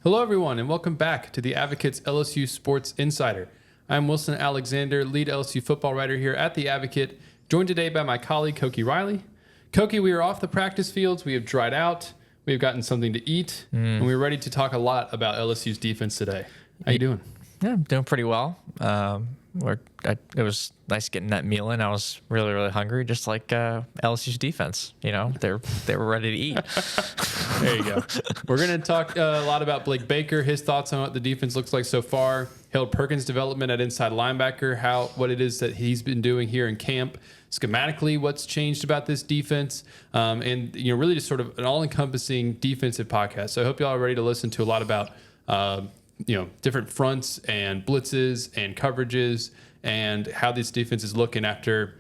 Hello, everyone, and welcome back to the Advocate's LSU Sports Insider. I'm Wilson Alexander, lead LSU football writer here at the Advocate, joined today by my colleague, Koki Riley. Koki, we are off the practice fields. We have dried out. We have gotten something to eat, and we're ready to talk a lot about LSU's defense today. How you doing? Yeah, I'm doing pretty well. It was nice getting that meal in. I was really, really hungry, just like LSU's defense. You know, they were ready to eat. There you go. We're going to talk a lot about Blake Baker, his thoughts on what the defense looks like so far, Harold Perkins' development at inside linebacker, what it is that he's been doing here in camp, schematically, what's changed about this defense, and really just sort of an all-encompassing defensive podcast. So I hope you all are ready to listen to a lot about different fronts and blitzes and coverages and how this defense is looking after,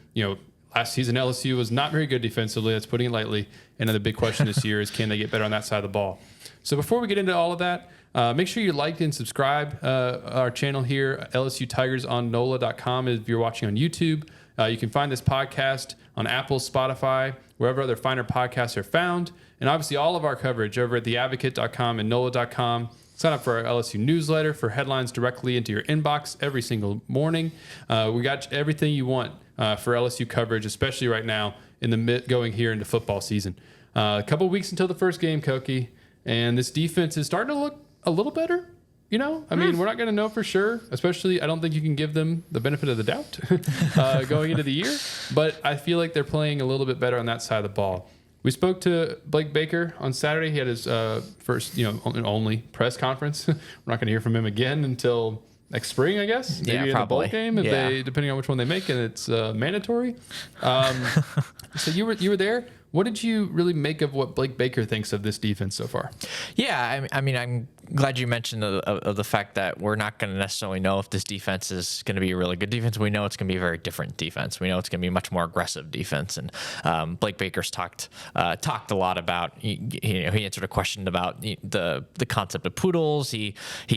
last season LSU was not very good defensively. That's putting it lightly. And the big question this year is, can they get better on that side of the ball? So before we get into all of that, make sure you like and subscribe our channel here, LSU Tigers on NOLA.com. If you're watching on YouTube, you can find this podcast on Apple, Spotify, wherever other finer podcasts are found. And obviously all of our coverage over at theadvocate.com and NOLA.com. Sign up for our LSU newsletter for headlines directly into your inbox every single morning. We got everything you want for LSU coverage, especially right now in the going here into football season. A couple weeks until the first game, Koki, and this defense is starting to look a little better. We're not going to know for sure, especially I don't think you can give them the benefit of the doubt going into the year, but I feel like they're playing a little bit better on that side of the ball. We spoke to Blake Baker on Saturday. He had his first, only press conference. We're not going to hear from him again until next spring, I guess. Maybe in the bowl game, depending on which one they make, and it's mandatory. So you were there. What did you really make of what Blake Baker thinks of this defense so far? Yeah, I'm glad you mentioned the fact that we're not going to necessarily know if this defense is going to be a really good defense. We know it's going to be a very different defense. We know it's going to be a much more aggressive defense. And Blake Baker's talked a lot about, he answered a question about the concept of poodles. He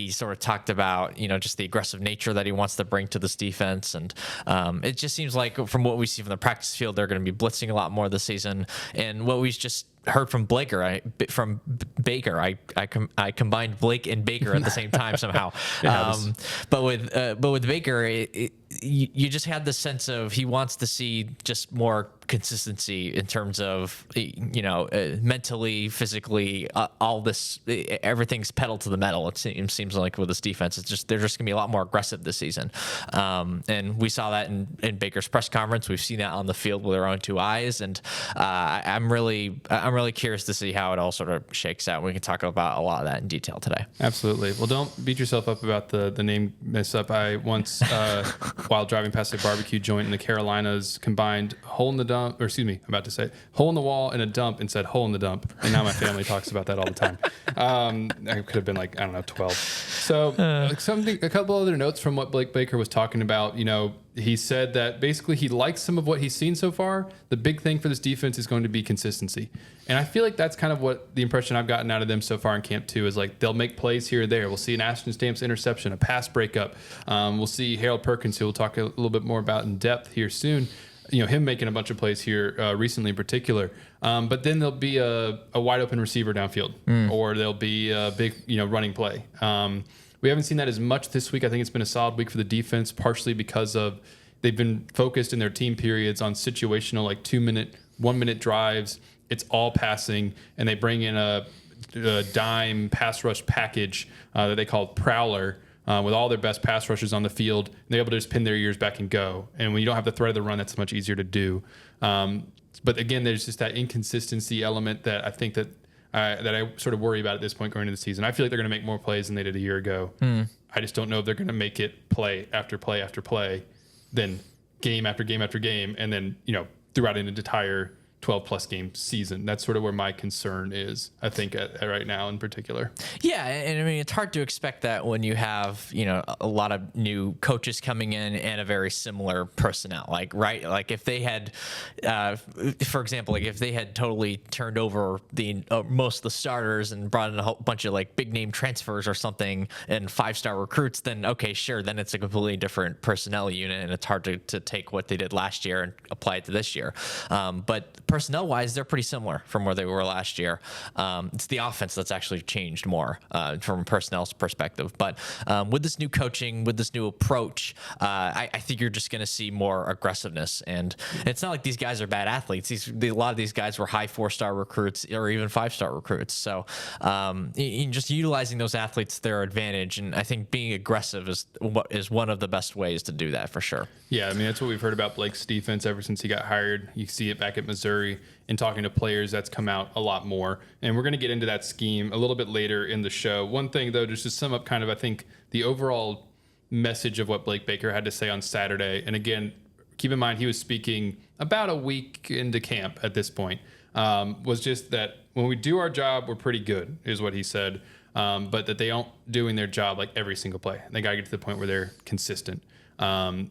sort of talked about, just the aggressive nature that he wants to bring to this defense. And it just seems like from what we see from the practice field, they're going to be blitzing a lot more this season. And what we just heard from Baker, I combined Blake and Baker at the same time somehow. But with Baker, you just had the sense of he wants to see just more consistency in terms of mentally, physically, all this, everything's pedal to the metal. It seems like with this defense, they're just gonna be a lot more aggressive this season, and we saw that in Baker's press conference. We've seen that on the field with our own two eyes, and I'm really curious to see how it all sort of shakes out. We can talk about a lot of that in detail today. Absolutely. Well, don't beat yourself up about the name mess up. I once, while driving past a barbecue joint in the Carolinas, combined hole in the wall and a dump and said hole in the dump. And now my family talks about that all the time. I could have been 12. So a couple other notes from what Blake Baker was talking about. He said that basically he likes some of what he's seen so far. The big thing for this defense is going to be consistency. And I feel like that's kind of what the impression I've gotten out of them so far in camp too, is they'll make plays here or there. We'll see an Ashton Stamps interception, a pass breakup. We'll see Harold Perkins, who we'll talk a little bit more about in depth here soon. Him making a bunch of plays here recently in particular. But then there'll be a wide open receiver downfield, or there'll be a big, running play. We haven't seen that as much this week. I think it's been a solid week for the defense, partially because of they've been focused in their team periods on situational, 2-minute, 1-minute drives. It's all passing, and they bring in a dime pass rush package that they call Prowler, with all their best pass rushers on the field. And they're able to just pin their ears back and go. And when you don't have the threat of the run, that's much easier to do. But again, there's just that inconsistency element that I think that I sort of worry about at this point going into the season. I feel like they're going to make more plays than they did a year ago. I just don't know if they're going to make it play after play after play, then game after game after game, and then throughout an entire 12-plus game season. That's sort of where my concern is, I think, at right now in particular. Yeah, and it's hard to expect that when you have, a lot of new coaches coming in and a very similar personnel. If they had, for example, if they had totally turned over the most of the starters and brought in a whole bunch of big-name transfers or something and 5-star recruits, then okay, sure, then it's a completely different personnel unit, and it's hard to take what they did last year and apply it to this year. But personnel wise, they're pretty similar from where they were last year. It's the offense that's actually changed more from a personnel's perspective. But with this new coaching, with this new approach, I think you're just going to see more aggressiveness. And it's not like these guys are bad athletes. A lot of these guys were high 4-star recruits or even 5-star recruits. So just utilizing those athletes to their advantage. And I think being aggressive is one of the best ways to do that for sure. Yeah, I mean, that's what we've heard about Blake's defense ever since he got hired. You see it back at Missouri, and talking to players, that's come out a lot more. And we're going to get into that scheme a little bit later in the show. One thing, though, just to sum up kind of, I think, the overall message of what Blake Baker had to say on Saturday. And again, keep in mind, he was speaking about a week into camp at this point, was just that when we do our job, we're pretty good, is what he said. But that they aren't doing their job like every single play. They got to get to the point where they're consistent. Real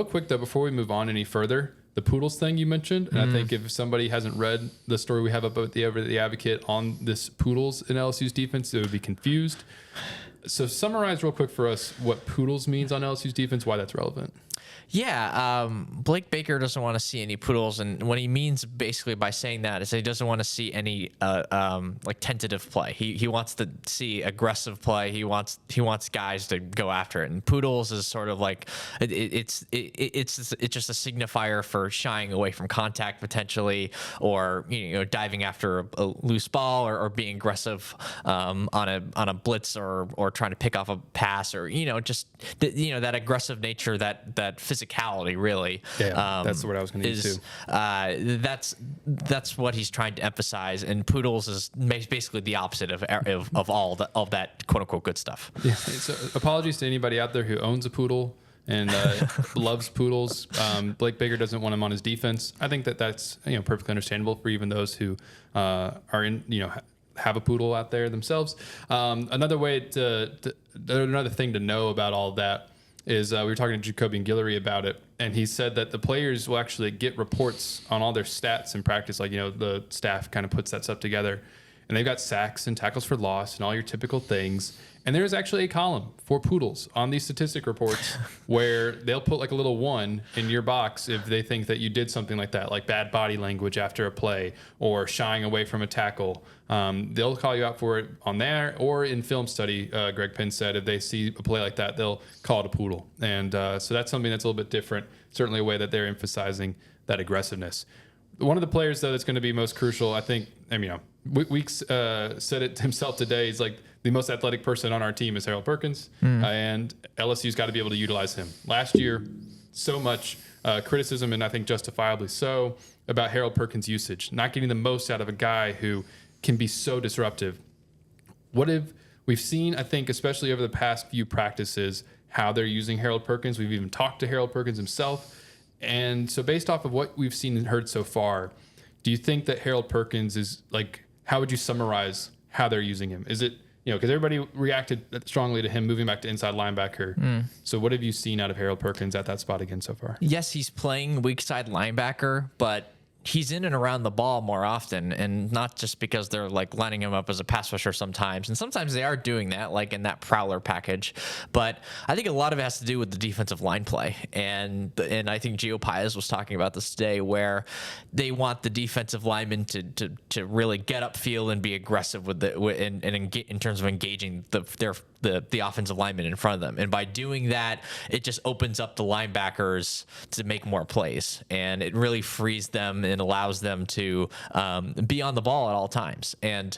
quick, though, before we move on any further, the Poodles thing you mentioned, and I think if somebody hasn't read the story we have about the Advocate on this Poodles in LSU's defense, they would be confused. So summarize real quick for us what Poodles means on LSU's defense, why that's relevant. Yeah, Blake Baker doesn't want to see any poodles, and what he means basically by saying that is that he doesn't want to see any like tentative play. He wants to see aggressive play. He wants guys to go after it. And poodles is sort of like it's just a signifier for shying away from contact potentially, or diving after a loose ball, or being aggressive on a blitz, or trying to pick off a pass, or just that aggressive nature, that physicality, really. Yeah, that's the word I was going to use too. That's what he's trying to emphasize, and Poodles is basically the opposite of all that quote unquote good stuff. Yeah. So apologies to anybody out there who owns a poodle and loves poodles. Blake Baker doesn't want him on his defense. I think that's perfectly understandable for even those who are in have a poodle out there themselves. Another thing to know about all of that is we were talking to Jacoby and Guillory about it, and he said that the players will actually get reports on all their stats in practice. Like, the staff kind of puts that stuff together, and they've got sacks and tackles for loss and all your typical things. And there's actually a column for Poodles on these statistic reports where they'll put like a little 1 in your box if they think that you did something like that, like bad body language after a play or shying away from a tackle. They'll call you out for it on there, or in film study, Greg Penn said, if they see a play like that, they'll call it a poodle. And so that's something that's a little bit different, certainly a way that they're emphasizing that aggressiveness. One of the players, though, that's going to be most crucial, I think, Weeks said it himself today. He's like, the most athletic person on our team is Harold Perkins, and LSU's got to be able to utilize him. Last year, so much criticism, and I think justifiably so, about Harold Perkins' usage, not getting the most out of a guy who can be so disruptive. What if we've seen, I think, especially over the past few practices, how they're using Harold Perkins. We've even talked to Harold Perkins himself. And so based off of what we've seen and heard so far, do you think that Harold Perkins is like, how would you summarize how they're using him? Is it, because everybody reacted strongly to him moving back to inside linebacker. So what have you seen out of Harold Perkins at that spot again so far? Yes, he's playing weak side linebacker, but he's in and around the ball more often, and not just because they're like lining him up as a pass rusher sometimes. And sometimes they are doing that, like in that prowler package. But I think a lot of it has to do with the defensive line play. And I think Gio Paez was talking about this today, where they want the defensive linemen to really get upfield and be aggressive with in terms of engaging the offensive linemen in front of them. And by doing that, it just opens up the linebackers to make more plays, and it really frees them and allows them to be on the ball at all times. And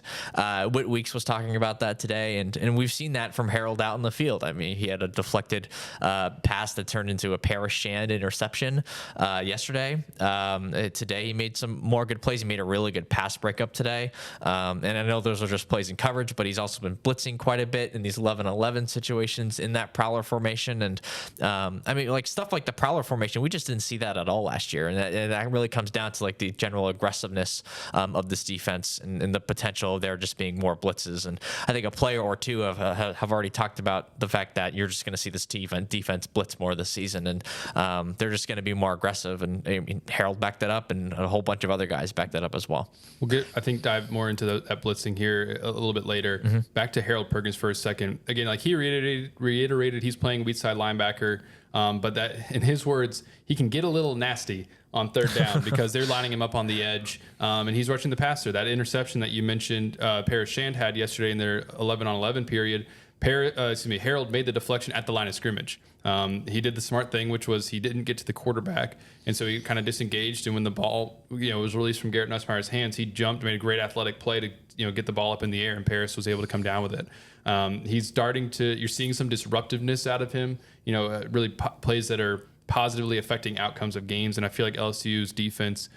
Whit Weeks was talking about that today, and we've seen that from Harold out in the field. I mean, he had a deflected pass that turned into a Paris Shand interception yesterday. Today, he made some more good plays. He made a really good pass breakup today. And I know those are just plays in coverage, but he's also been blitzing quite a bit in these 11-11 situations in that prowler formation. And like stuff like the prowler formation, we just didn't see that at all last year. And that really comes down to like the general aggressiveness of this defense and the potential of there just being more blitzes. And I think a player or two have already talked about the fact that you're just going to see this defense blitz more this season, and they're just going to be more aggressive. And Harold backed that up, and a whole bunch of other guys backed that up as well. We'll dive more into that blitzing here a little bit later. Back to Harold Perkins for a second. Again, like he reiterated he's playing weak side linebacker, but that, in his words, he can get a little nasty on third down because they're lining him up on the edge, and he's rushing the passer. That interception that you mentioned, Paris Shand had yesterday in their 11-on-11 period. Harold made the deflection at the line of scrimmage. He did the smart thing, which was he didn't get to the quarterback, and so he kind of disengaged. And when the ball, was released from Garrett Nussmeier's hands, he jumped, made a great athletic play to get the ball up in the air, and Paris was able to come down with it. He's starting to. You're seeing some disruptiveness out of him. Really plays that are positively affecting outcomes of games, and I feel like LSU's defense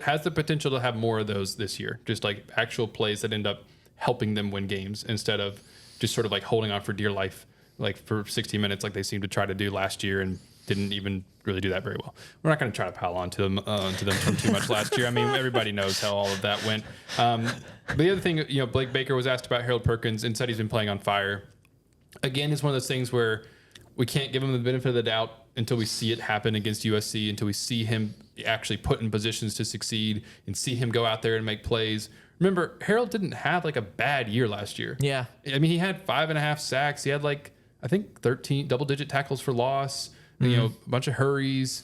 has the potential to have more of those this year. Just like actual plays that end up helping them win games instead of just sort of like holding on for dear life, like for 60 minutes, like they seemed to try to do last year and didn't even really do that very well. We're not going to try to pile on to them too much last year. I mean, everybody knows how all of that went. But the other thing, Blake Baker was asked about Harold Perkins and said he's been playing on fire. Again, it's one of those things where we can't give him the benefit of the doubt until we see it happen against USC, until we see him actually put in positions to succeed and see him go out there and make plays. Remember, Harold didn't have like a bad year last year. Yeah. I mean, he had 5.5 sacks. He had I think 13 double-digit tackles for loss, a bunch of hurries,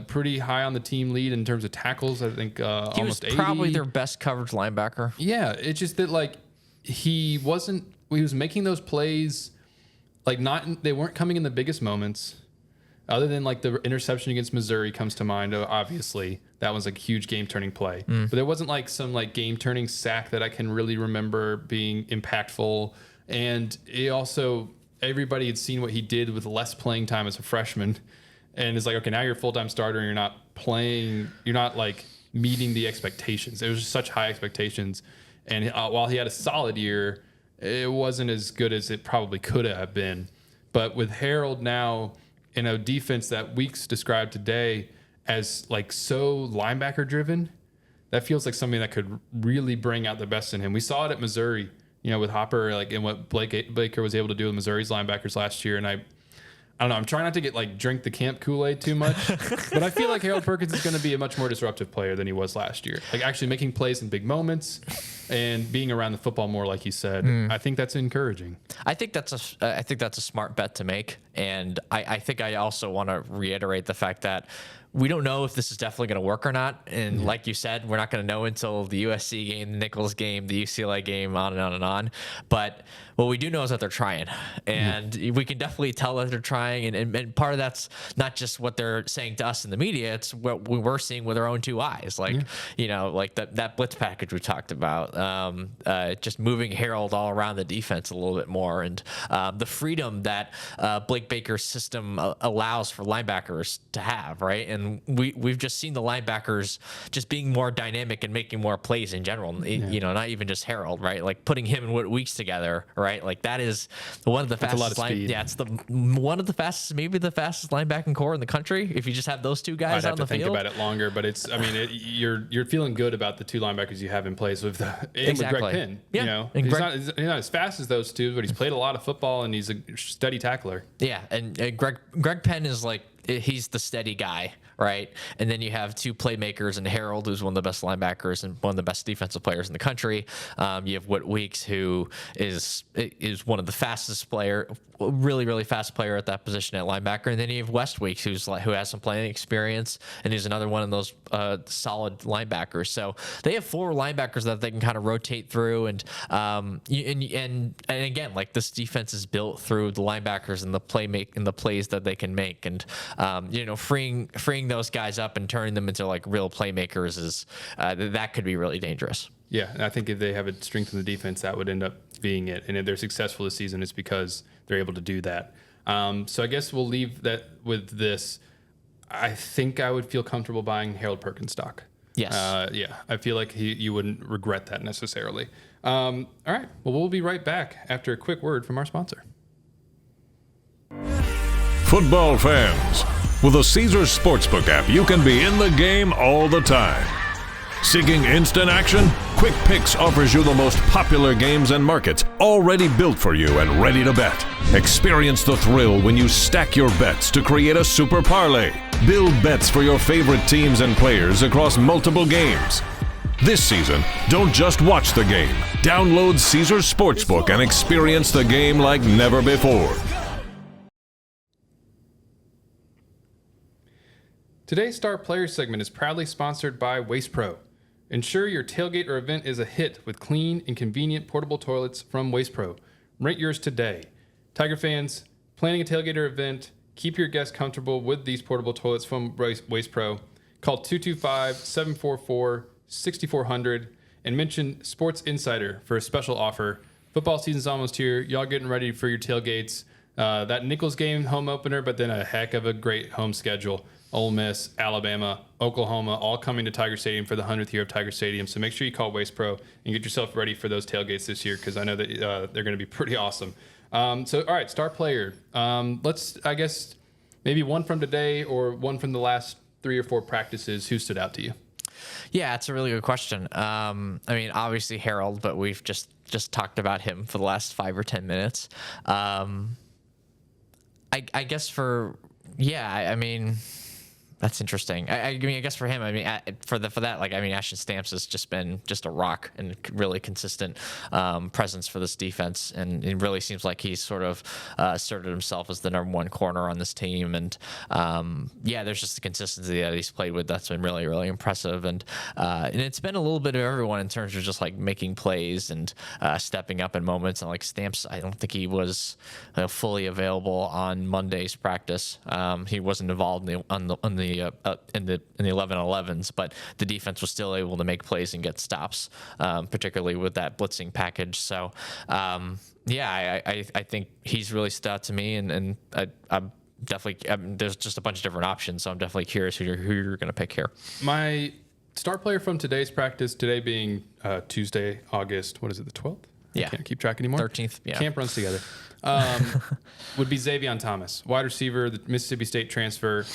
pretty high on the team lead in terms of tackles. I think almost 80. He was probably their best coverage linebacker. Yeah, it's just that he was making those plays they weren't coming in the biggest moments. Other than the interception against Missouri comes to mind, obviously. That was a huge game-turning play. But there wasn't some game-turning sack that I can really remember being impactful. And everybody had seen what he did with less playing time as a freshman. And it's okay, now you're a full-time starter and you're not playing, you're not meeting the expectations. It was just such high expectations. And while he had a solid year, it wasn't as good as it probably could have been. But with Harold now in a defense that Weeks described today as so linebacker driven, that feels like something that could really bring out the best in him. We saw it at Missouri, with Hopper, and what Blake Baker was able to do with Missouri's linebackers last year. And I don't know, I'm trying not to get drink the camp Kool-Aid too much, but I feel like Harold Perkins is going to be a much more disruptive player than he was last year. Actually making plays in big moments and being around the football more, like you said. I think that's encouraging. I think that's a smart bet to make, and I think I also want to reiterate the fact that we don't know if this is definitely going to work or not. And like you said, we're not going to know until the USC game, the Nichols game, the UCLA game, on and on and on. But what we do know is that they're trying. And we can definitely tell that they're trying. And part of that's not just what they're saying to us in the media. It's what we're seeing with our own two eyes. That blitz package we talked about. Just moving Harold all around the defense a little bit more. And the freedom that Blake Baker's system allows for linebackers to have, right? And we've just seen the linebackers just being more dynamic and making more plays in general. Not even just Harold, right? Putting him and Weeks together, right? That is one of the fastest. It's one of the fastest, maybe the fastest linebacking core in the country. If you just have those two guys on the field, I'd have to think about it longer. But you're feeling good about the two linebackers you have in place with with Greg Penn. Yeah, and he's not as fast as those two, but he's played a lot of football and he's a steady tackler. Yeah, and Greg Penn is he's the steady guy, right? And then you have two playmakers and Harold, who's one of the best linebackers and one of the best defensive players in the country. You have Weeks, who is one of the fastest really, really fast player at that position at linebacker. And then you have Weeks, who has some playing experience, and he's another one of those solid linebackers. So they have four linebackers that they can kind of rotate through. And again, this defense is built through the linebackers and the plays that they can make. And freeing those guys up and turning them into real playmakers is that could be really dangerous. Yeah, and I think if they have a strength in the defense, that would end up being it. And if they're successful this season, it's because they're able to do that. So I guess we'll leave that with this. I think I would feel comfortable buying Harold Perkins stock. Yes. I feel like you wouldn't regret that necessarily. All right. Well, we'll be right back after a quick word from our sponsor. Football fans, with the Caesars Sportsbook app, you can be in the game all the time. Seeking instant action? Quick Picks offers you the most popular games and markets already built for you and ready to bet. Experience the thrill when you stack your bets to create a super parlay. Build bets for your favorite teams and players across multiple games. This season, don't just watch the game. Download Caesars Sportsbook and experience the game like never before. Today's Star Player segment is proudly sponsored by Waste Pro. Ensure your tailgate or event is a hit with clean and convenient portable toilets from Waste Pro. Rent yours today. Tiger fans, planning a tailgate or event, keep your guests comfortable with these portable toilets from Waste Pro. Call 225-744-6400 and mention Sports Insider for a special offer. Football season's almost here. Y'all getting ready for your tailgates. That Nichols game home opener, but then a heck of a great home schedule. Ole Miss, Alabama, Oklahoma, all coming to Tiger Stadium for the 100th year of Tiger Stadium. So make sure you call Waste Pro and get yourself ready for those tailgates this year, because I know that they're going to be pretty awesome. All right, star player. Let's, I guess, maybe one from today or one from the last 3 or 4 practices. Who stood out to you? Yeah, it's a really good question. I mean, obviously Harold, but we've just talked about him for the last 5 or 10 minutes. I guess I mean, that's interesting. I mean, I guess for him, I mean, for that, like, I mean, Ashton Stamps has just been just a rock and really consistent presence for this defense, and it really seems like he's sort of asserted himself as the number 1 corner on this team. And there's just the consistency that he's played with that's been really, really impressive. And it's been a little bit of everyone in terms of just like making plays and stepping up in moments. And like Stamps, I don't think he was fully available on Monday's practice. He wasn't involved in the 11-11s, but the defense was still able to make plays and get stops, particularly with that blitzing package. So, I think he's really stood out to me, and I'm definitely there's just a bunch of different options, so I'm definitely curious who you're going to pick here. My star player from today's practice, today being Tuesday, August, what is it, the 12th? Yeah. I can't keep track anymore. 13th, yeah. Camp runs together. Would be Xavier Thomas, wide receiver, the Mississippi State transfer.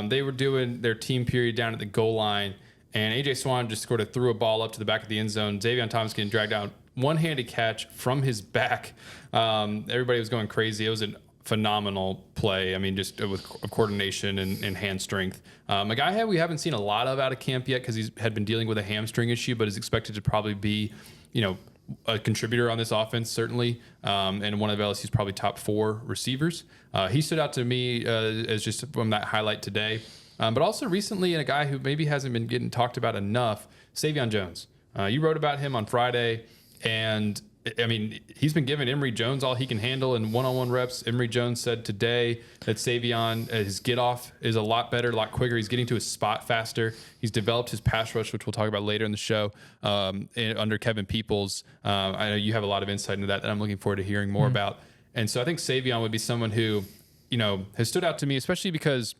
They were doing their team period down at the goal line, and A.J. Swan just sort of threw a ball up to the back of the end zone. Xavier Thomas getting dragged out, one-handed catch from his back. Everybody was going crazy. It was a phenomenal play. I mean, just with coordination and hand strength. A guy we haven't seen a lot of out of camp yet because he had been dealing with a hamstring issue, but is expected to probably be, a contributor on this offense, certainly, and one of LSU's probably top 4 receivers. He stood out to me as just from that highlight today. But also recently, and a guy who maybe hasn't been getting talked about enough, Savion Jones. You wrote about him on Friday, and I mean, he's been giving Emory Jones all he can handle in one-on-one reps. Emory Jones said today that Savion, his get-off is a lot better, a lot quicker. He's getting to his spot faster. He's developed his pass rush, which we'll talk about later in the show, under Kevin Peoples. I know you have a lot of insight into that I'm looking forward to hearing more about. And so I think Savion would be someone who, has stood out to me, especially because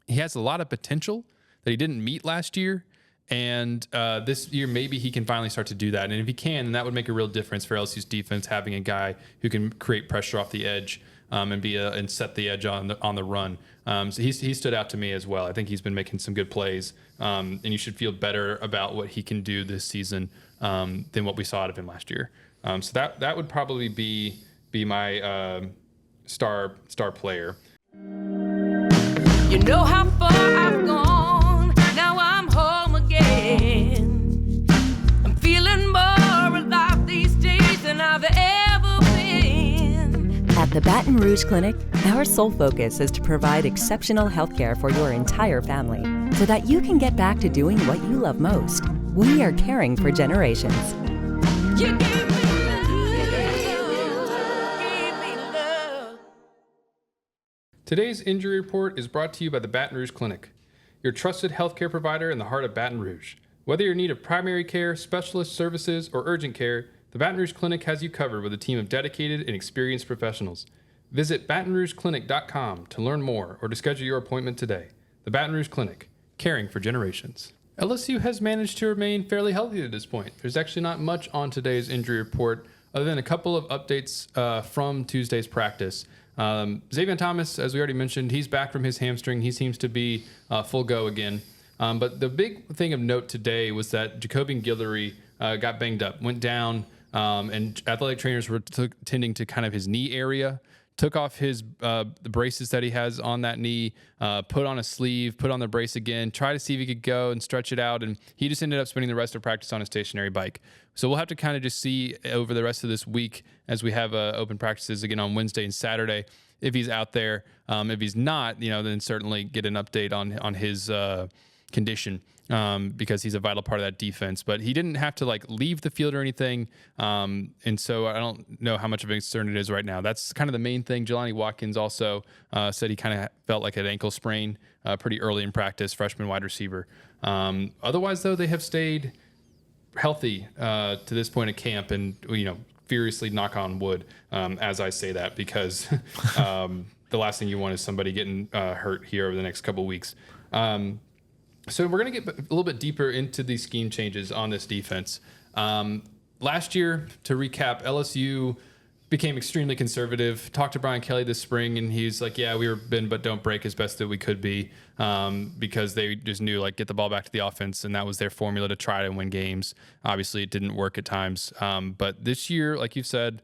he has a lot of potential that he didn't meet last year. And this year, maybe he can finally start to do that. And if he can, then that would make a real difference for LSU's defense, having a guy who can create pressure off the edge and set the edge on the run. So he stood out to me as well. I think he's been making some good plays, and you should feel better about what he can do this season than what we saw out of him last year. So that would probably be my star player. You know how far I've gone. Now I'm home again. I'm feeling more alive these days than I've ever been. At the Baton Rouge Clinic, our sole focus is to provide exceptional health care for your entire family so that you can get back to doing what you love most. We are caring for generations. You gave me love. Gave me love. Today's injury report is brought to you by the Baton Rouge Clinic, your trusted healthcare provider in the heart of Baton Rouge. Whether you're in need of primary care, specialist services, or urgent care, the Baton Rouge Clinic has you covered with a team of dedicated and experienced professionals. Visit BatonRougeClinic.com to learn more or to schedule your appointment today. The Baton Rouge Clinic, caring for generations. LSU has managed to remain fairly healthy at this point. There's actually not much on today's injury report other than a couple of updates from Tuesday's practice. Xavier Thomas, as we already mentioned, he's back from his hamstring. He seems to be full go again. But the big thing of note today was that Jacobian Guillory got banged up, went down, and athletic trainers were tending to kind of his knee area, took off his the braces that he has on that knee, put on a sleeve, put on the brace again, try to see if he could go and stretch it out, and he just ended up spending the rest of practice on a stationary bike. So we'll have to kind of just see over the rest of this week as we have open practices again on Wednesday and Saturday if he's out there. If he's not, then certainly get an update on his condition, because he's a vital part of that defense. But he didn't have to leave the field or anything, and so I don't know how much of a concern it is right now. That's kind of the main thing. Jelani Watkins also said he kind of felt like an ankle sprain pretty early in practice, freshman wide receiver. Otherwise, though, they have stayed healthy to this point of camp, and furiously knock on wood as I say that, because the last thing you want is somebody getting hurt here over the next couple of weeks. So we're going to get a little bit deeper into these scheme changes on this defense. Last year, to recap, LSU became extremely conservative. Talked to Brian Kelly this spring, and he's like, yeah, we were bend but don't break as best that we could be, because they just knew, get the ball back to the offense, and that was their formula to try to win games. Obviously, it didn't work at times. But this year, like you've said,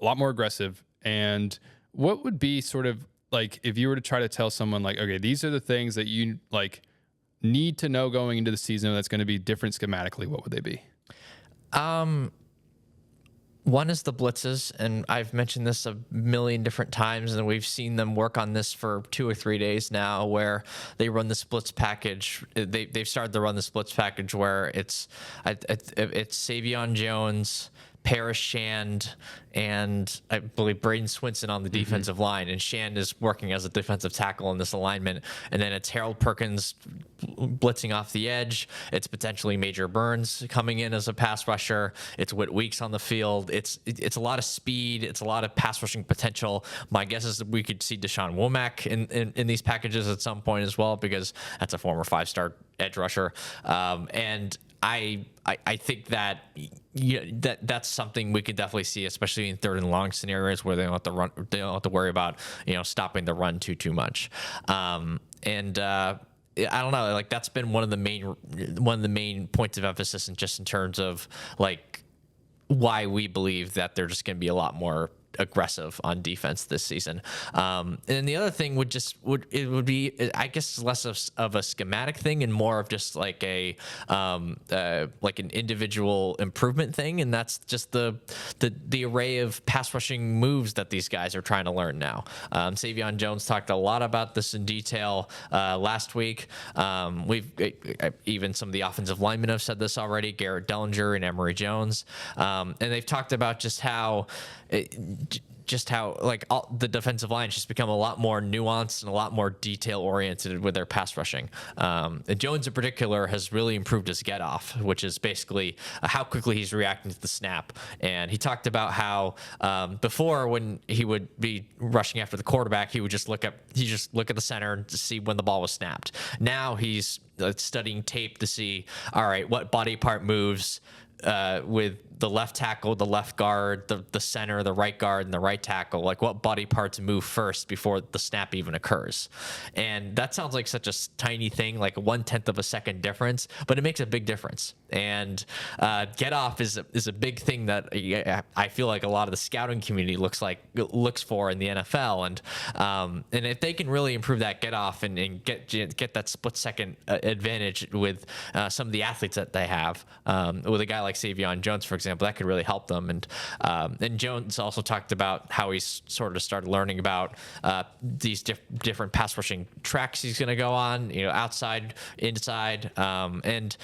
a lot more aggressive. And what would be sort of if you were to try to tell someone, okay, these are the things that you, need to know going into the season that's going to be different schematically, what would they be? One is the blitzes, and I've mentioned this a million different times, and we've seen them work on this for 2 or 3 days now, where they run the splits package. They've started to run the splits package where it's Savion Jones, Paris Shand, and I believe Braden Swinson on the defensive line, and Shand is working as a defensive tackle in this alignment. And then it's Harold Perkins blitzing off the edge. It's potentially Major Burns coming in as a pass rusher. It's Whit Weeks on the field. It's a lot of speed. It's a lot of pass rushing potential. My guess is that we could see Deshaun Womack in these packages at some point as well, because that's a former 5-star edge rusher. And I think that that's something we could definitely see, especially in 3rd and long scenarios where they don't have to run. They don't have to worry about stopping the run too much. I don't know. That's been one of the main points of emphasis, and just in terms of why we believe that they're just going to be a lot more aggressive on defense this season. And then the other thing would be, I guess, less of a schematic thing and more of just an individual improvement thing. And that's just the array of pass rushing moves that these guys are trying to learn now. Savion Jones talked a lot about this in detail last week. Even some of the offensive linemen have said this already, Garrett Dellinger and Emory Jones. And they've talked about just how all the defensive line has just become a lot more nuanced and a lot more detail oriented with their pass rushing. And Jones in particular has really improved his get off, which is basically how quickly he's reacting to the snap. And he talked about how before, when he would be rushing after the quarterback, he just look at the center to see when the ball was snapped. Now he's studying tape to see, all right, what body part moves with the left tackle, the left guard, the center, the right guard, and the right tackle, what body parts move first before the snap even occurs. And that sounds like such a tiny thing, like 1/10 of a second difference, but it makes a big difference. And get off is a big thing that I feel like a lot of the scouting community looks for in the NFL. And if they can really improve that get off and get that split second advantage with some of the athletes that they have, with a guy like Savion Jones, for example, that could really help them. And Jones also talked about how he's sort of started learning about these different pass rushing tracks he's going to go on, outside, inside, and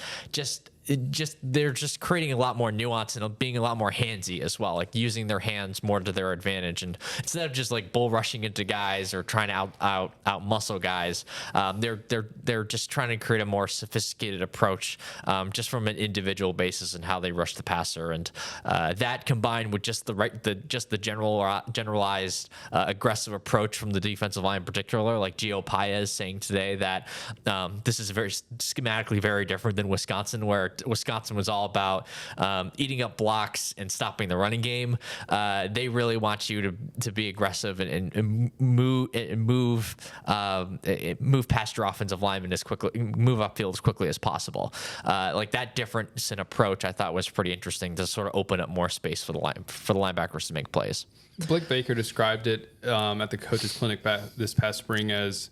they're just creating a lot more nuance and being a lot more handsy as well, using their hands more to their advantage. And instead of just bull rushing into guys or trying to out muscle guys, they're just trying to create a more sophisticated approach, just from an individual basis and how they rush the passer. And that combined with just the generalized aggressive approach from the defensive line in particular, like Gio Paez saying today that this is very schematically very different than Wisconsin, where Wisconsin was all about eating up blocks and stopping the running game. They really want you to be aggressive and move past your offensive lineman move upfield as quickly as possible. That difference in approach, I thought, was pretty interesting to sort of open up more space for the linebackers to make plays. Blake Baker described it at the coaches clinic this past spring as,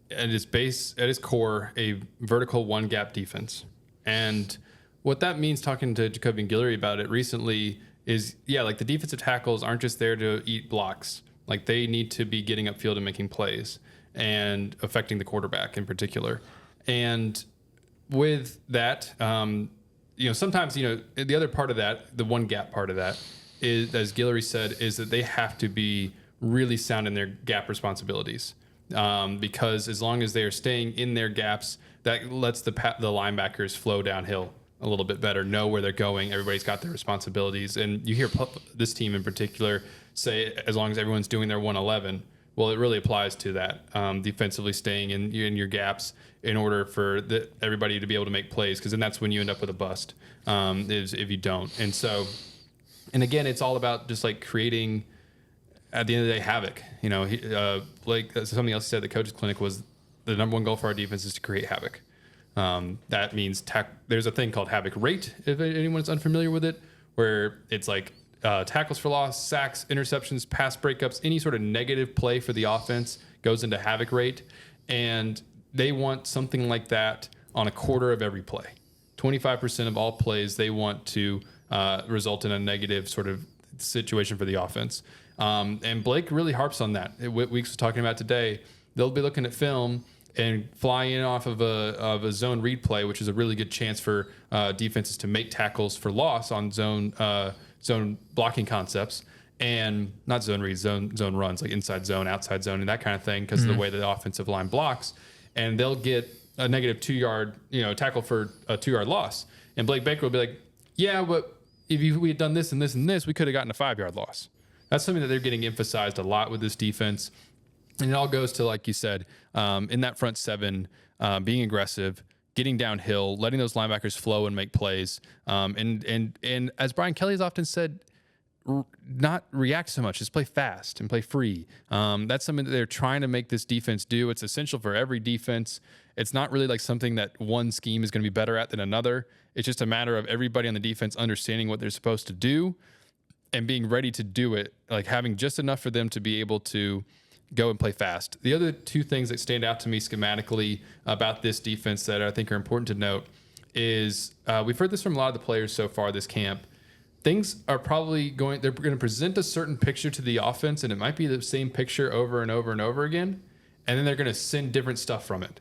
at its core, a vertical one gap defense. And what that means, talking to Jacobian Guillory about it recently, is the defensive tackles aren't just there to eat blocks. Like they need to be getting upfield and making plays and affecting the quarterback in particular. And with that, sometimes, the other part of that, the one gap part of that is, as Guillory said, is that they have to be really sound in their gap responsibilities. Because as long as they are staying in their gaps, that lets the linebackers flow downhill a little bit better, know where they're going. Everybody's got their responsibilities. And you hear this team in particular say, as long as everyone's doing their 111, well, it really applies to that, defensively staying in your gaps in order for everybody to be able to make plays, because then that's when you end up with a bust, is if you don't. And so, and again, it's all about just like creating, at the end of the day, havoc. Like something else he said at the coaches clinic was the number one goal for our defense is to create havoc. That means there's a thing called havoc rate, if anyone's unfamiliar with it, where it's like tackles for loss, sacks, interceptions, pass breakups, any sort of negative play for the offense goes into havoc rate. And they want something like that on a quarter of every play. 25% of all plays they want to result in a negative sort of situation for the offense. And Blake really harps on that. What Weeks was talking about today, they'll be looking at film and fly in off of a zone read play, which is a really good chance for defenses to make tackles for loss on zone blocking concepts, and not zone reads, zone runs, like inside zone, outside zone, and that kind of thing, because of the way the offensive line blocks. And they'll get a negative 2-yard, tackle for a 2-yard loss. And Blake Baker will be like, yeah, but if we had done this and this and this, we could have gotten a 5-yard loss. That's something that they're getting emphasized a lot with this defense. And it all goes to, like you said, in that front seven, being aggressive, getting downhill, letting those linebackers flow and make plays. And as Brian Kelly has often said, not react so much, just play fast and play free. That's something that they're trying to make this defense do. It's essential for every defense. It's not really like something that one scheme is going to be better at than another. It's just a matter of everybody on the defense understanding what they're supposed to do and being ready to do it, like having just enough for them to be able to go and play fast. The other two things that stand out to me schematically about this defense that I think are important to note is we've heard this from a lot of the players so far this camp. Things are probably they're going to present a certain picture to the offense, and it might be the same picture over and over and over again. And then they're going to send different stuff from it.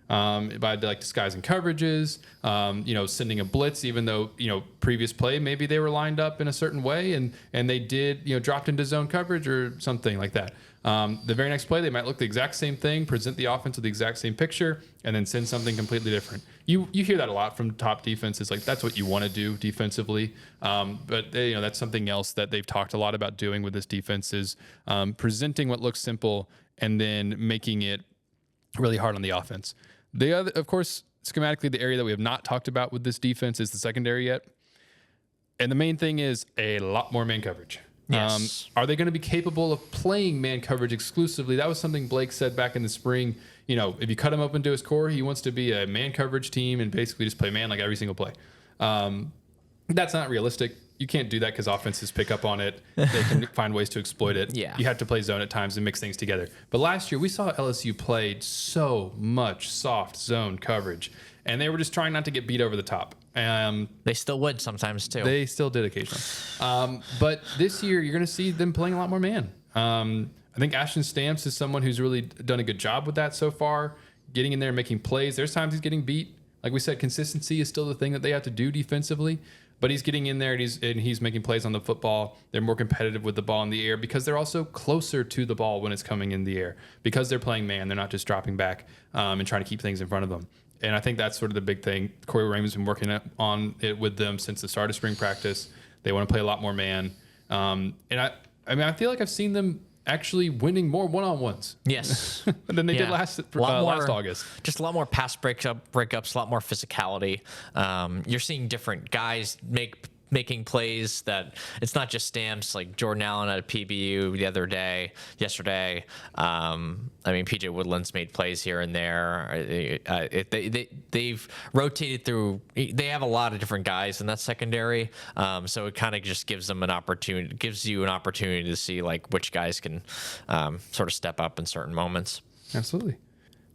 By like disguising coverages, sending a blitz, even though, previous play, maybe they were lined up in a certain way and they did, dropped into zone coverage or something like that. The very next play, they might look the exact same thing, present the offense with the exact same picture, and then send something completely different. You hear that a lot from top defenses. Like that's what you want to do defensively. But that's something else that they've talked a lot about doing with this defense is presenting what looks simple and then making it really hard on the offense. The other, of course, schematically, the area that we have not talked about with this defense is the secondary yet. And the main thing is a lot more man coverage. Yes. Are they going to be capable of playing man coverage exclusively? That was something Blake said back in the spring. If you cut him open to his core, he wants to be a man coverage team and basically just play man like every single play. That's not realistic. You can't do that because offenses pick up on it. They can find ways to exploit it. Yeah. You have to play zone at times and mix things together. But last year, we saw LSU play so much soft zone coverage, and they were just trying not to get beat over the top. They still would sometimes, too. They still did occasionally. But this year, you're going to see them playing a lot more man. I think Ashton Stamps is someone who's really done a good job with that so far, getting in there and making plays. There's times he's getting beat. Like we said, consistency is still the thing that they have to do defensively. But he's getting in there and he's making plays on the football. They're more competitive with the ball in the air because they're also closer to the ball when it's coming in the air. Because they're playing man, they're not just dropping back and trying to keep things in front of them. And I think that's sort of the big thing. Corey Raymond's been working on it with them since the start of spring practice. They want to play a lot more man. And I feel like I've seen them actually winning more one-on-ones. Yes. than they did last August. Just a lot more pass breakups, a lot more physicality. You're seeing different guys making plays that it's not just Stamps, like Jordan Allen at a PBU yesterday. PJ Woodland's made plays here and there. They've rotated through. They have a lot of different guys in that secondary. So it kind of just gives you an opportunity to see like which guys can sort of step up in certain moments. Absolutely.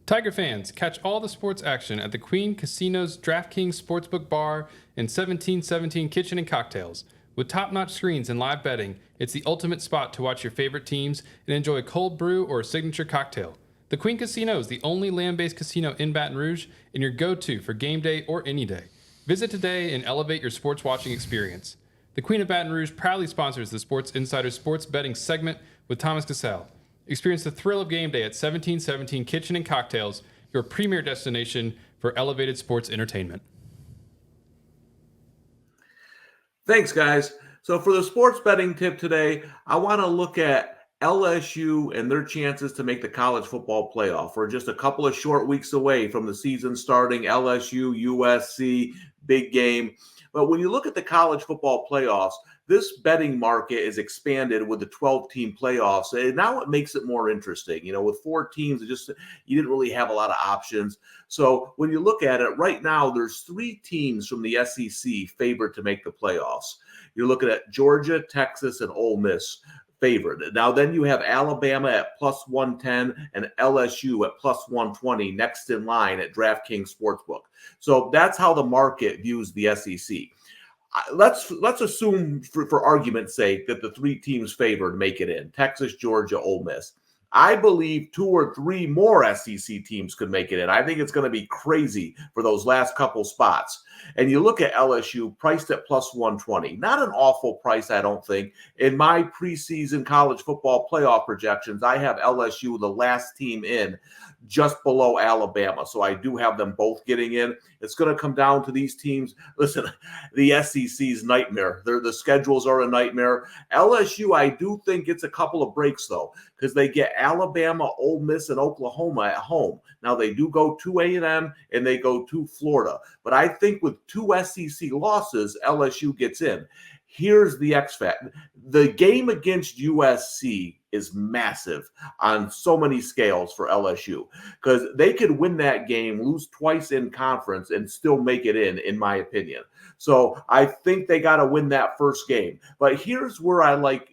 Tiger fans, catch all the sports action at the Queen Casino's DraftKings Sportsbook Bar and 1717 Kitchen and Cocktails. With top-notch screens and live betting, it's the ultimate spot to watch your favorite teams and enjoy a cold brew or a signature cocktail. The Queen Casino is the only land-based casino in Baton Rouge and your go-to for game day or any day. Visit today and elevate your sports watching experience. The Queen of Baton Rouge proudly sponsors the Sports Insider Sports Betting segment with Thomas Cassell. Experience the thrill of game day at 1717 Kitchen and Cocktails, your premier destination for elevated sports entertainment. Thanks, guys. So for the sports betting tip today, I want to look at LSU and their chances to make the college football playoff. We're just a couple of short weeks away from the season starting. LSU, USC, big game. But when you look at the college football playoffs, this betting market is expanded with the 12-team playoffs, and now it makes it more interesting. You know, with 4 teams, you didn't really have a lot of options. So when you look at it right now, there's 3 teams from the SEC favored to make the playoffs. You're looking at Georgia, Texas, and Ole Miss favored. Now then you have Alabama at plus 110 and LSU at plus 120 next in line at DraftKings Sportsbook. So that's how the market views the SEC. Let's assume, for argument's sake, that the 3 teams favored make it in: Texas, Georgia, Ole Miss. I believe 2 or 3 more SEC teams could make it in. I think it's going to be crazy for those last couple spots. And you look at LSU priced at plus 120. Not an awful price, I don't think. In my preseason college football playoff projections, I have LSU the last team in, just below Alabama. So I do have them both getting in. It's going to come down to these teams. Listen, the SEC's nightmare. The schedules are a nightmare. LSU, I do think it's a couple of breaks, though, because they get Alabama, Ole Miss, and Oklahoma at home. Now, they do go to A&M and they go to Florida. But I think with 2 SEC losses, LSU gets in. Here's the X factor. The game against USC is massive on so many scales for LSU, because they could win that game, lose twice in conference, and still make it in my opinion. So I think they got to win that first game. But here's where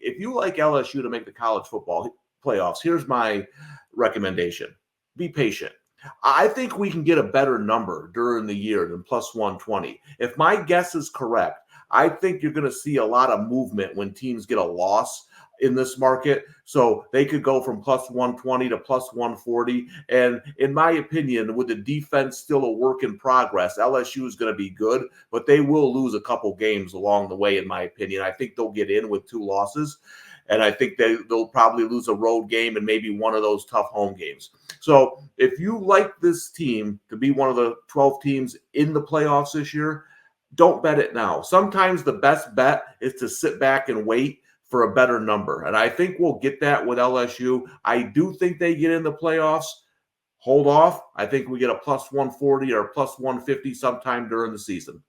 if you like LSU to make the college football playoffs, here's my recommendation. Be patient. I think we can get a better number during the year than plus 120. If my guess is correct, I think you're going to see a lot of movement when teams get a loss in this market. So they could go from plus 120 to plus 140. And in my opinion, with the defense still a work in progress, LSU is going to be good, but they will lose a couple games along the way, in my opinion. I think they'll get in with 2 losses. And I think they'll probably lose a road game and maybe one of those tough home games. So if you like this team to be one of the 12 teams in the playoffs this year, don't bet it now. Sometimes the best bet is to sit back and wait for a better number. And I think we'll get that with LSU. I do think they get in the playoffs. Hold off. I think we get a plus 140 or plus 150 sometime during the season.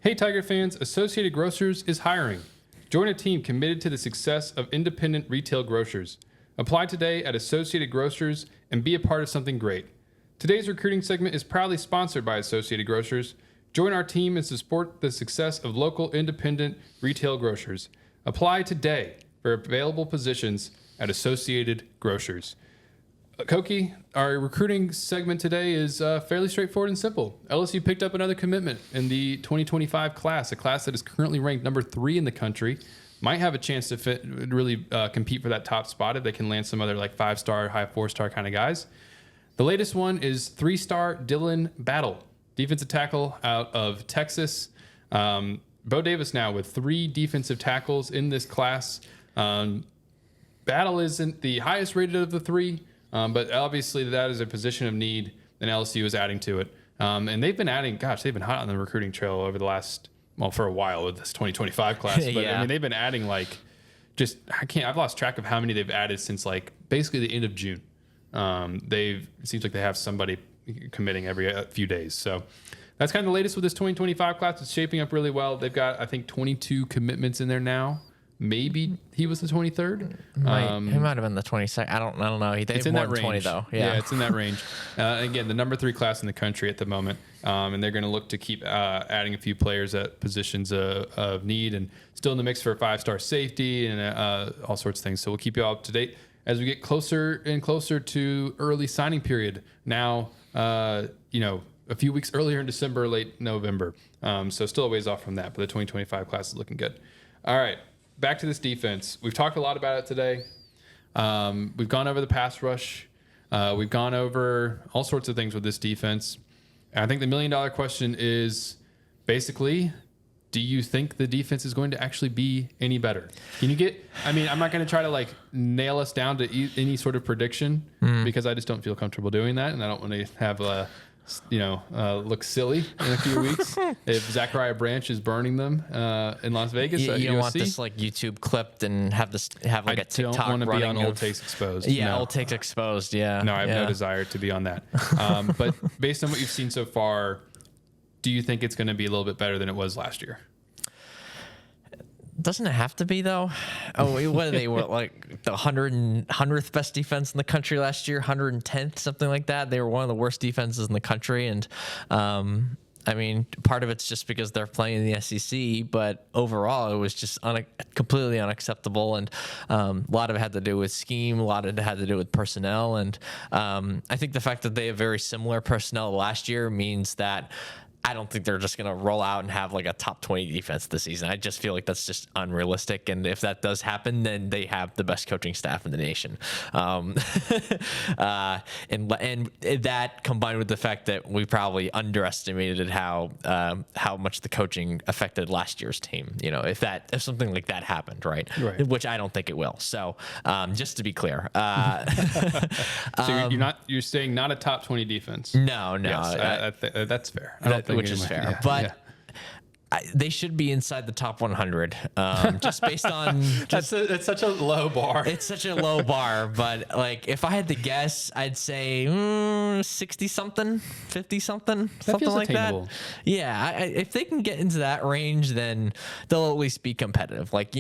Hey, Tiger fans, Associated Grocers is hiring. Join a team committed to the success of independent retail grocers. Apply today at Associated Grocers and be a part of something great. Today's recruiting segment is proudly sponsored by Associated Grocers. Join our team and support the success of local independent retail grocers. Apply today for available positions at Associated Grocers. Koki, our recruiting segment today is fairly straightforward and simple. LSU picked up another commitment in the 2025 class, a class that is currently ranked number 3 in the country. Might have a chance to really compete for that top spot if they can land some other 5-star, high 4-star kind of guys. The latest one is 3-star Dylan Battle, defensive tackle out of Texas. Bo Davis now with 3 defensive tackles in this class. Battle isn't the highest rated of the 3. But obviously that is a position of need, and LSU is adding to it. And they've been adding, they've been hot on the recruiting trail over the last, for a while with this 2025 class. But yeah. I mean, they've been adding I've lost track of how many they've added since basically the end of June. It seems like they have somebody committing every few days. So that's kind of the latest with this 2025 class. It's shaping up really well. They've got, I think, 22 commitments in there now. Maybe he was the 23rd. He might have been the 22nd. I don't know. It's in that range. 20 though. Yeah, it's in that range. Again, the number 3 class in the country at the moment, and they're going to look to keep adding a few players at positions of need, and still in the mix for a 5-star safety and all sorts of things. So we'll keep you all up to date as we get closer and closer to early signing period. Now, a few weeks earlier in December, late November. So still a ways off from that, but the 2025 class is looking good. All right, back to this defense. We've talked a lot about it today. We've gone over the pass rush. We've gone over all sorts of things with this defense. And I think the $1 million question is basically, do you think the defense is going to actually be any better? Can you get, I mean, I'm not going to try to like nail us down to any sort of prediction because I just don't feel comfortable doing that. And I don't want to have look silly in a few weeks if Zachariah Branch is burning them in Las Vegas. You at don't USC. Want this like YouTube clipped and have a TikTok don't want to be on running Old Takes Exposed. Yeah, No. Old Takes Exposed. Yeah. No, I have no desire to be on that. But based on what you've seen so far, do you think it's going to be a little bit better than it was last year? Doesn't it have to be though? Oh, what are they? What, like the 100th best defense in the country last year, 110th, something like that. They were one of the worst defenses in the country, and I mean, part of it's just because they're playing in the SEC, but overall, it was just completely unacceptable, and a lot of it had to do with scheme, a lot of it had to do with personnel, and I think the fact that they have very similar personnel last year means that I don't think they're just going to roll out and have like a top 20 defense this season. I just feel like that's just unrealistic. And if that does happen, then they have the best coaching staff in the nation. And that combined with the fact that we probably underestimated how much the coaching affected last year's team, if something like that happened, right? Which I don't think it will. So just to be clear, so you're saying not a top 20 defense. No. Yes, that's fair. Which is fair, but they should be inside the top 100. Just based on that's such a low bar. It's such a low bar, but like if I had to guess, I'd say 60 something, 50 something, something like attainable. that. Yeah, if they can get into that range, then they'll at least be competitive. Like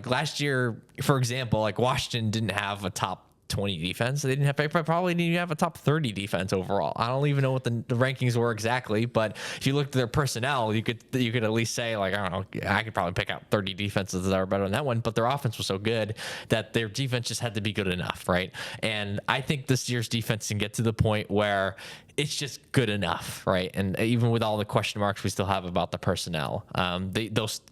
last year, for example, like Washington didn't have a top 20 defense. They probably didn't even have a top 30 defense overall. I don't even know what the rankings were exactly, but if you looked at their personnel, you could at least say, like, I don't know, I could probably pick out 30 defenses that are better than that one, but their offense was so good that their defense just had to be good enough, right? And I think this year's defense can get to the point where it's just good enough, right? And even with all the question marks we still have about the personnel, a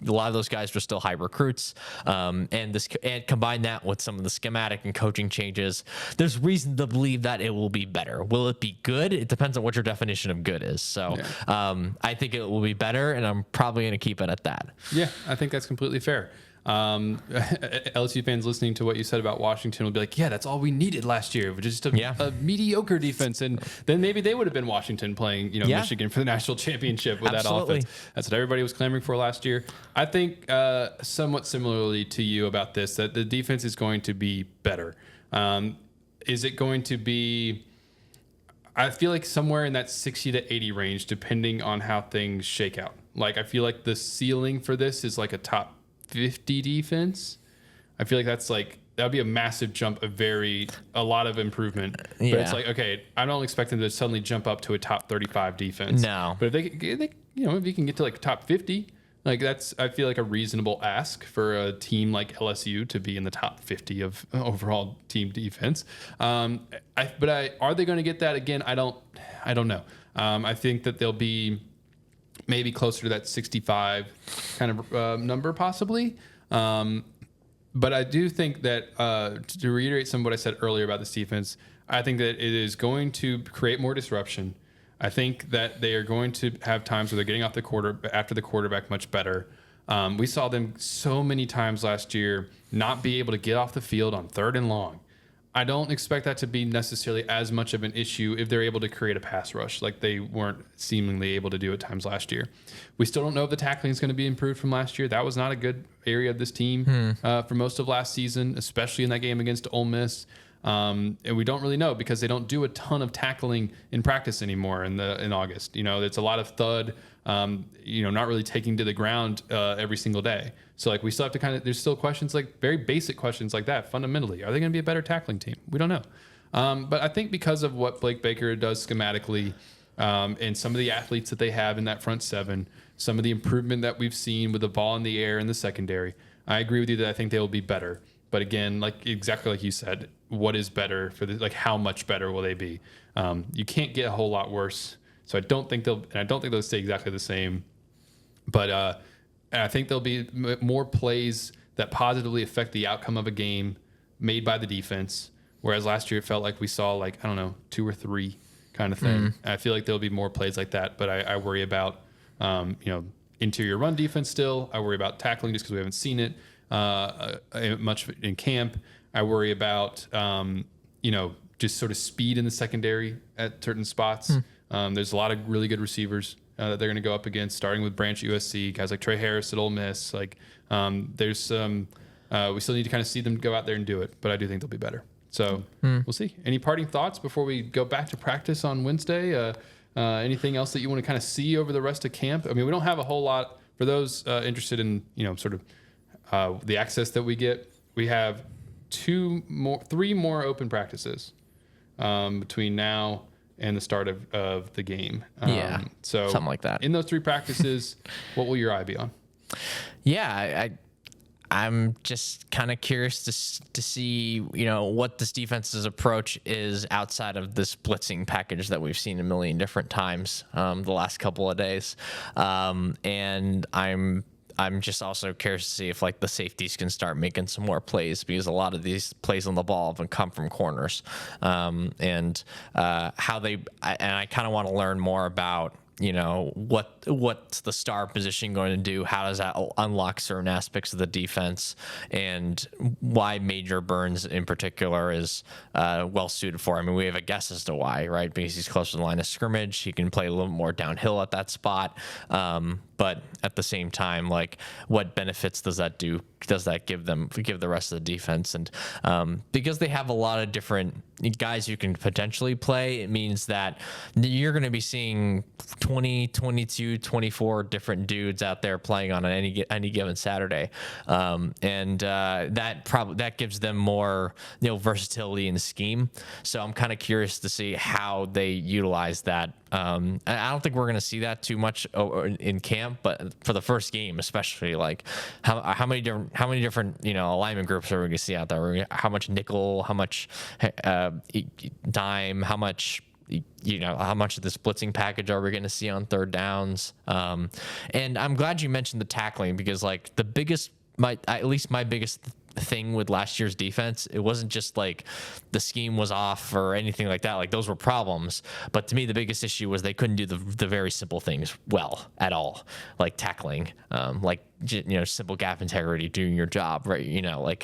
lot of those guys were still high recruits, and combine that with some of the schematic and coaching changes, there's reason to believe that it will be better. Will it be good? It depends on what your definition of good is. So I think it will be better, and I'm probably going to keep it at that. Yeah, I think that's completely fair. LSU fans listening to what you said about Washington will be like, yeah, that's all we needed last year, which is just a mediocre defense. And then maybe they would have been Washington playing, Michigan for the national championship with that offense. That's what everybody was clamoring for last year. I think somewhat similarly to you about this, that the defense is going to be better. Is it going to be, I feel like somewhere in that 60 to 80 range, depending on how things shake out. Like, I feel like the ceiling for this is like a top 50 defense. I feel like that'd be a massive jump, a lot of improvement. But it's like, okay, I don't expect them to suddenly jump up to a top 35 defense. No. But if if you can get to like top 50, like that's, I feel like a reasonable ask for a team like LSU to be in the top 50 of overall team defense. Are they going to get that again? I don't know. I think that they'll be maybe closer to that 65 kind of number possibly. But I do think that, to reiterate some of what I said earlier about this defense, I think that it is going to create more disruption. I think that they are going to have times where they're getting off after the quarterback much better. We saw them so many times last year not be able to get off the field on 3rd and long. I don't expect that to be necessarily as much of an issue if they're able to create a pass rush like they weren't seemingly able to do at times last year. We still don't know if the tackling is going to be improved from last year. That was not a good area of this team for most of last season, especially in that game against Ole Miss. And we don't really know because they don't do a ton of tackling in practice anymore in August. It's a lot of thud, not really taking to the ground every single day. So like we still have to there's still questions, like very basic questions like that. Fundamentally, are they going to be a better tackling team? We don't know. But I think because of what Blake Baker does schematically, and some of the athletes that they have in that front seven, some of the improvement that we've seen with the ball in the air in the secondary, I agree with you that I think they will be better. But again, exactly like you said, what is better for how much better will they be? You can't get a whole lot worse So I don't think they'll stay exactly the same. But I think there'll be more plays that positively affect the outcome of a game made by the defense. Whereas last year it felt like we saw, like, I don't know, 2 or 3 kind of thing. I feel like there'll be more plays like that. But I worry about, interior run defense still. I worry about tackling just because we haven't seen it much in camp. I worry about, just sort of speed in the secondary at certain spots. There's a lot of really good receivers that they're going to go up against, starting with Branch at USC, guys like Trey Harris at Ole Miss. Like, there's some, we still need to kind of see them go out there and do it, but I do think they'll be better. So we'll see. Any parting thoughts before we go back to practice on Wednesday? Anything else that you want to kind of see over the rest of camp? I mean, we don't have a whole lot for those interested in, sort of the access that we get. We have 3 more open practices between now and the start of the game. So something like that. In those 3 practices, what will your eye be on? Yeah, I'm just kind of curious to see, what this defense's approach is outside of this blitzing package that we've seen a million different times the last couple of days. And I'm just also curious to see if, like, the safeties can start making some more plays, because a lot of these plays on the ball have come from corners, and how they. I kind of want to learn more about, what's the star position going to do? How does that unlock certain aspects of the defense, and why Major Burns in particular is well suited for? I mean, we have a guess as to why, right? Because he's close to the line of scrimmage. He can play a little more downhill at that spot. But at the same time, like, what benefits does that do? Does that give the rest of the defense? And because they have a lot of different guys who can potentially play, it means that you're going to be seeing 20, 22, 24 different dudes out there playing on any given Saturday. And that gives them more, versatility in the scheme. So I'm kind of curious to see how they utilize that. I don't think we're going to see that too much in camp, but for the first game, especially, like, how many different alignment groups are we going to see out there? How much nickel? How much dime? How much? How much of this blitzing package are we going to see on third downs? And I'm glad you mentioned the tackling, because, like, at least my biggest thing with last year's defense, it wasn't just like the scheme was off or anything like that. Like, those were problems, but to me the biggest issue was they couldn't do the very simple things well at all, like tackling, simple gap integrity, doing your job right,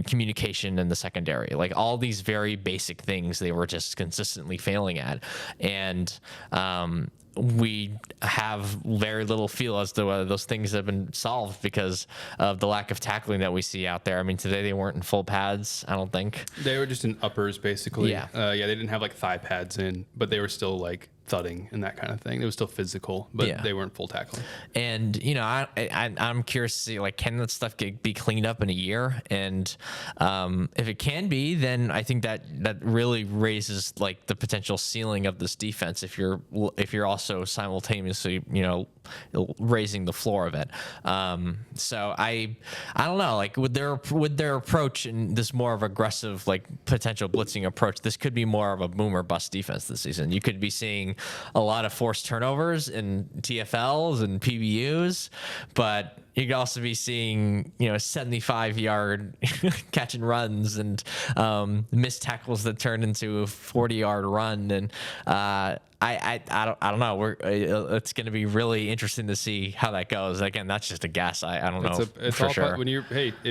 communication in the secondary, like all these very basic things they were just consistently failing at. And we have very little feel as to whether those things have been solved because of the lack of tackling that we see out there. I mean, today they weren't in full pads, I don't think. They were just in uppers, basically. Yeah. They didn't have, like, thigh pads in, but they were still, like, thudding and that kind of thing. It was still physical, but they weren't full tackling. And I'm curious to see, like, can that stuff be cleaned up in a year? And if it can be, then I think that really raises, like, the potential ceiling of this defense if you're also simultaneously raising the floor of it. So I don't know, like, with their approach and this more of aggressive, like, potential blitzing approach, this could be more of a boom or bust defense this season. You could be seeing a lot of forced turnovers in TFLs and PBUs, but you could also be seeing 75-yard catch and runs and missed tackles that turn into a 40-yard run. And I don't know. It's going to be really interesting to see how that goes. Again, that's just a guess. I don't know. It's for all sure. When if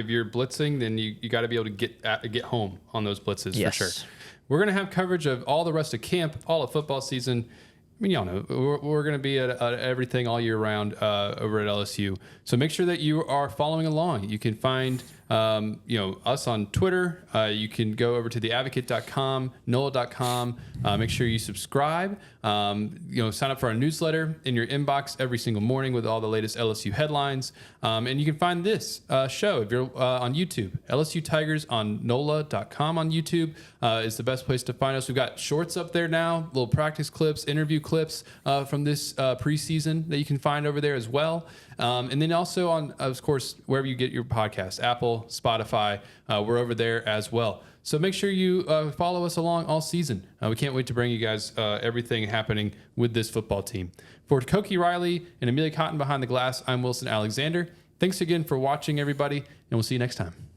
you're blitzing, then you got to be able to get home on those blitzes. Yes. For sure. We're going to have coverage of all the rest of camp, all of football season. I mean, y'all know we're going to be at everything all year round over at LSU. So make sure that you are following along. You can find us on Twitter. You can go over to theadvocate.com, NOLA.com. Make sure you subscribe. Sign up for our newsletter in your inbox every single morning with all the latest LSU headlines. And you can find this show if you're on YouTube. LSU Tigers on NOLA.com on YouTube is the best place to find us. We've got shorts up there now, little practice clips, interview clips from this preseason that you can find over there as well. And then also on, of course, wherever you get your podcasts, Apple, Apple, Spotify. We're over there as well. So make sure you follow us along all season. We can't wait to bring you guys everything happening with this football team. For Koki Riley and Amelia Cotton behind the glass, I'm Wilson Alexander. Thanks again for watching, everybody, and we'll see you next time.